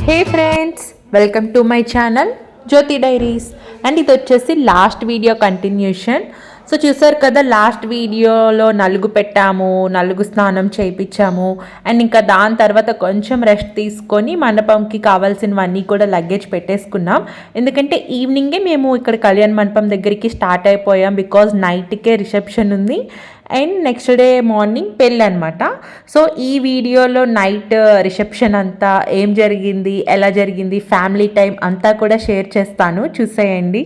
Hey friends, welcome to my channel Jyoti diaries. And ఇది వచ్చేసి last video continuation. So చూసారు కదా, లాస్ట్ వీడియోలో నలుగు పెట్టాము, నలుగు స్నానం చేయించాము. అండ్ ఇంకా దాని తర్వాత కొంచెం రెస్ట్ తీసుకొని మండపంకి కావాల్సినవన్నీ కూడా లగేజ్ పెట్టేసుకున్నాం. ఎందుకంటే ఈవినింగే మేము ఇక్కడ కళ్యాణ మండపం దగ్గరికి స్టార్ట్ అయిపోయాం, బికాజ్ నైట్కే రిసెప్షన్ ఉంది అండ్ నెక్స్ట్ డే మార్నింగ్ పెళ్ళి అనమాట. సో ఈ వీడియోలో నైట్ రిసెప్షన్ అంతా ఏం జరిగింది, ఎలా జరిగింది, ఫ్యామిలీ టైం అంతా కూడా షేర్ చేస్తాను, చూసేయండి.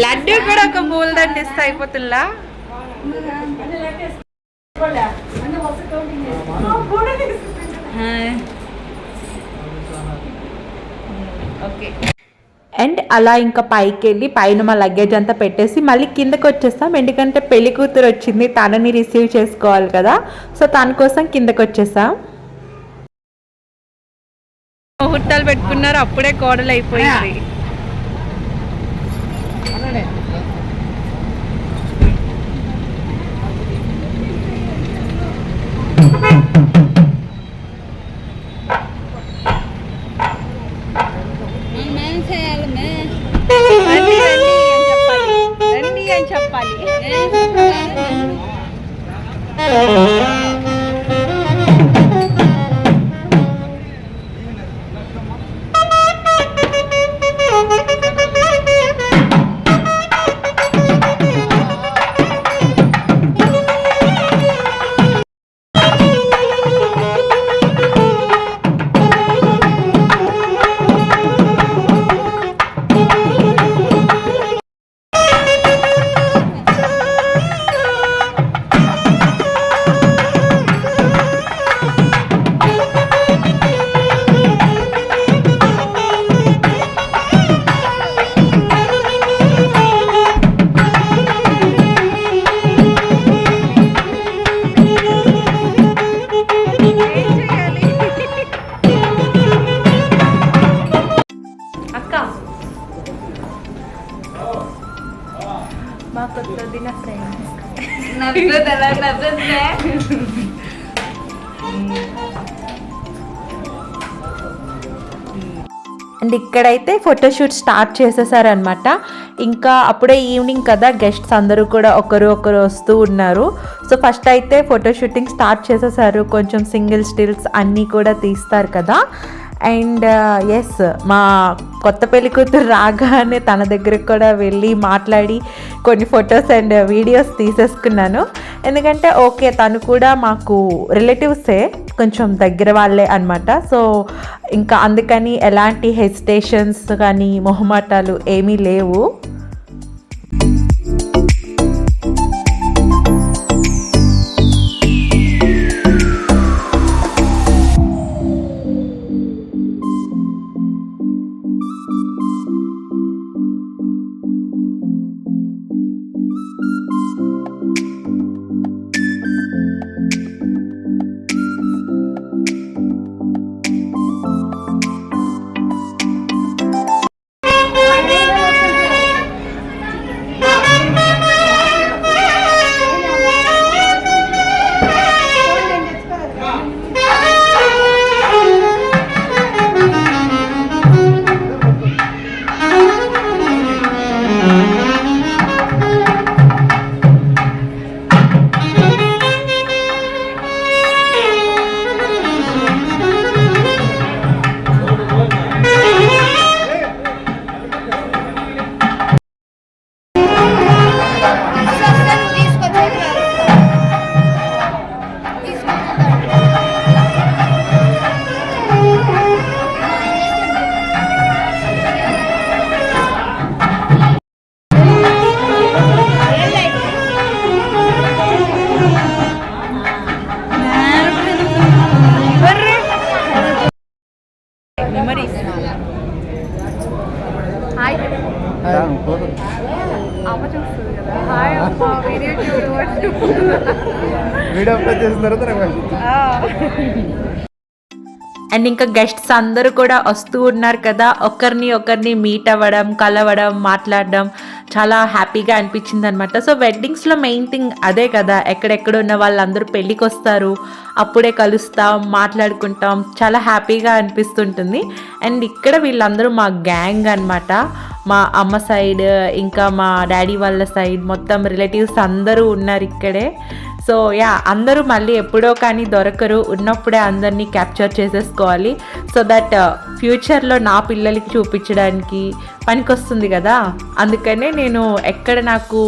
లడ్డు కూడా ఒక పూలదండ ఇస్తే అయిపోతుందా? ఓకే. అండ్ అలా ఇంకా పైకి వెళ్ళి పైన మా లగేజ్ అంతా పెట్టేసి మళ్ళీ కిందకి వచ్చేస్తాం. ఎందుకంటే పెళ్లి కూతురు వచ్చింది, తనని రిసీవ్ చేసుకోవాలి కదా. సో తన కోసం కిందకి వచ్చేసాం. ముహూర్తాలు పెట్టుకున్నారు, అప్పుడే కోడలు అయిపోయింది. రండి అని చెప్పాలి. మా కొత్త దిన ఫ్రెండ్స్ అండ్ ఇక్కడైతే ఫోటోషూట్ స్టార్ట్ చేసేసారనమాట. ఇంకా అప్పుడే ఈవినింగ్ కదా, గెస్ట్స్ అందరూ కూడా ఒకరు వస్తూ ఉన్నారు. సో ఫస్ట్ అయితే ఫోటోషూటింగ్ స్టార్ట్ చేసేసారు. కొంచెం సింగిల్ స్టిల్స్ అన్నీ కూడా తీస్తారు కదా. అండ్ ఎస్, మా కొత్త పెళ్లి కూతురు రాగానే తన దగ్గరకు కూడా వెళ్ళి మాట్లాడి కొన్ని ఫొటోస్ అండ్ వీడియోస్ తీసేసుకున్నాను. ఎందుకంటే ఓకే, తను కూడా మాకు రిలేటివ్సే, కొంచెం దగ్గర వాళ్ళే అనమాట. సో ఇంకా అందుకని ఎలాంటి హెసిటేషన్స్ కానీ మొహమాటాలు ఏమీ లేవు. వీడియో అప్లోడ్ చేసిన తర్వాత నాకు పంపించు. అండ్ ఇంకా గెస్ట్స్ అందరూ కూడా వస్తూ ఉన్నారు కదా, ఒకరిని మీట్ అవ్వడం, కలవడం, మాట్లాడడం చాలా హ్యాపీగా అనిపించింది అనమాట. సో వెడ్డింగ్స్లో మెయిన్ థింగ్ అదే కదా, ఎక్కడెక్కడ ఉన్న వాళ్ళందరూ పెళ్ళికి వస్తారు, అప్పుడే కలుస్తాం, మాట్లాడుకుంటాం, చాలా హ్యాపీగా అనిపిస్తుంటుంది. అండ్ ఇక్కడ వీళ్ళందరూ మా గ్యాంగ్ అనమాట, మా అమ్మ సైడ్ ఇంకా మా డాడీ వాళ్ళ సైడ్ మొత్తం రిలేటివ్స్ అందరూ ఉన్నారు ఇక్కడే. సో యా, అందరూ మళ్ళీ ఎప్పుడో కానీ దొరకరు, ఉన్నప్పుడే అందరినీ క్యాప్చర్ చేసేసుకోవాలి. సో దట్ ఫ్యూచర్లో నా పిల్లలకి చూపించడానికి పనికొస్తుంది కదా. అందుకనే నేను ఎక్కడ నాకు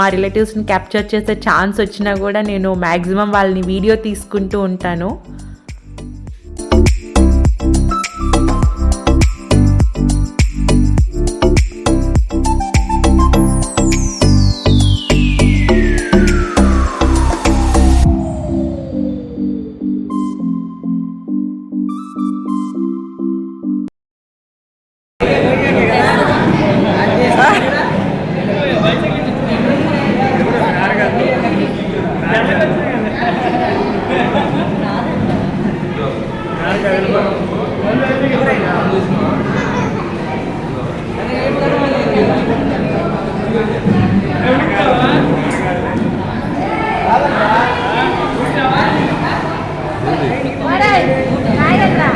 మా రిలేటివ్స్ని క్యాప్చర్ చేసే ఛాన్స్ వచ్చినా కూడా నేను మ్యాక్సిమం వాళ్ళని వీడియో తీసుకుంటూ ఉంటాను.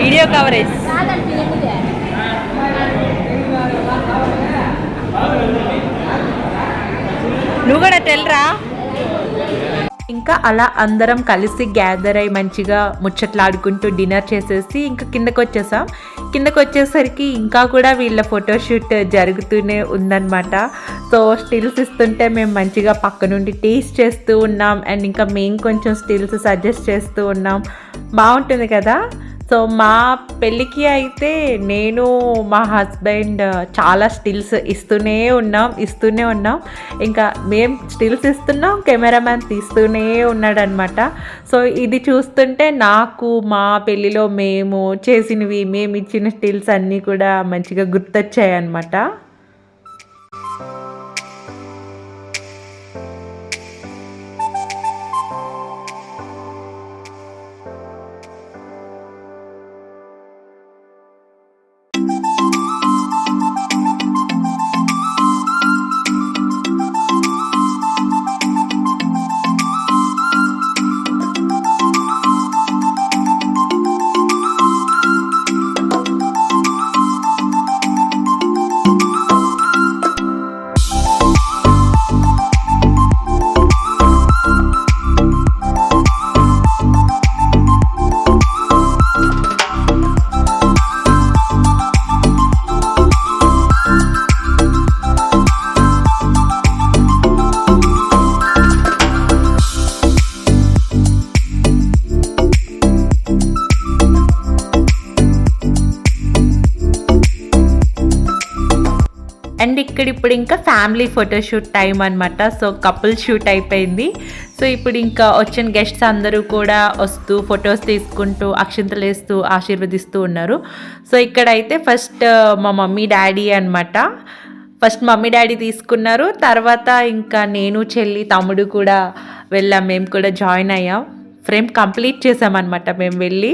వీడియో కవరేజ్ నువ్వు కూడా తెల్రా. ఇంకా అలా అందరం కలిసి గ్యాదర్ అయ్యి మంచిగా ముచ్చట్లాడుకుంటూ డిన్నర్ చేసేసి ఇంకా కిందకు వచ్చేసరికి ఇంకా కూడా వీళ్ళ ఫోటోషూట్ జరుగుతూనే ఉందన్నమాట. సో స్టిల్స్ ఇస్తుంటే మేము మంచిగా పక్క నుండి టేస్ట్ చేస్తూ ఉన్నాం. అండ్ ఇంకా మేము కొంచెం స్టిల్స్ సజెస్ట్ చేస్తూ ఉన్నాం. బాగుంటుంది కదా. సో మా పెళ్ళికి అయితే నేను మా హస్బెండ్ చాలా స్టిల్స్ ఇస్తూనే ఉన్నాం. ఇంకా మేము స్టిల్స్ ఇస్తున్నాం, కెమెరామ్యాన్ తీస్తూనే ఉన్నాడనమాట. సో ఇది చూస్తుంటే నాకు మా పెళ్ళిలో మేము చేసినవి, మేము ఇచ్చిన స్టిల్స్ అన్నీ కూడా మంచిగా గుర్తొచ్చాయి అన్నమాట. అండ్ ఇప్పుడు ఇంకా ఫ్యామిలీ ఫోటోషూట్ టైం అనమాట. సో కపుల్ షూట్ అయిపోయింది. సో ఇప్పుడు ఇంకా వచ్చిన గెస్ట్స్ అందరూ కూడా వస్తూ ఫొటోస్ తీసుకుంటూ అక్షింతలు వేస్తూ ఆశీర్వదిస్తూ ఉన్నారు. సో ఇక్కడైతే ఫస్ట్ మా మమ్మీ డాడీ అనమాట. ఫస్ట్ మమ్మీ డాడీ తీసుకున్నారు, తర్వాత ఇంకా నేను చెల్లి తమ్ముడు కూడా వెళ్ళాం. మేము కూడా జాయిన్ అయ్యాం, ఫ్రేమ్ కంప్లీట్ చేసామన్నమాట మేము వెళ్ళి.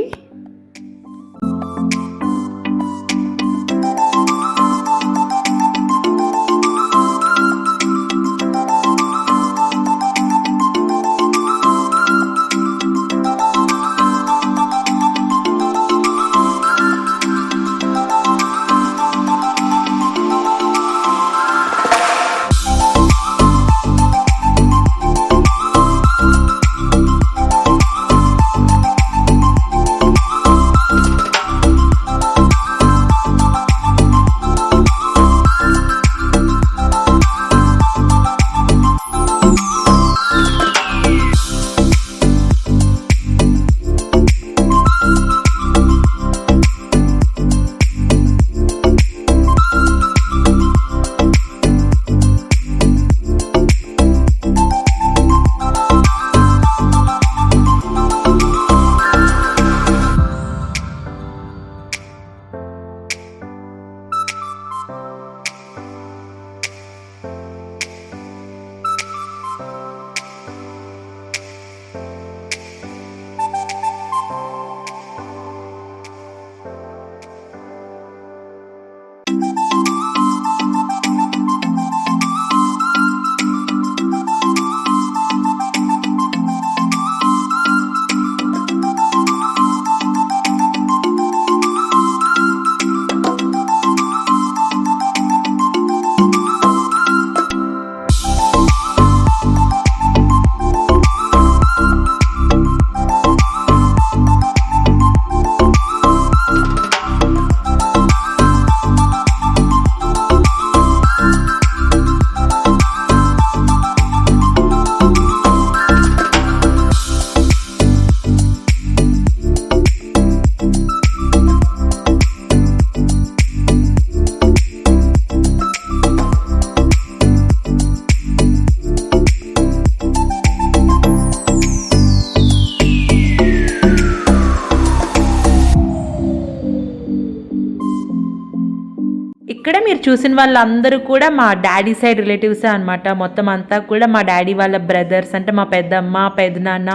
చూసిన వాళ్ళందరూ కూడా మా డాడీ సైడ్ రిలేటివ్సే అనమాట. మొత్తం అంతా కూడా మా డాడీ వాళ్ళ బ్రదర్స్, అంటే మా పెద్దమ్మ పెద్దనాన్న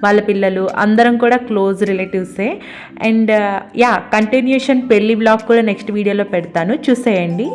వాళ్ళ పిల్లలు అందరం కూడా క్లోజ్ రిలేటివ్సే. అండ్ కంటిన్యూషన్ పెళ్లి బ్లాగ్ కూడా నెక్స్ట్ వీడియోలో పెడతాను, చూసేయండి.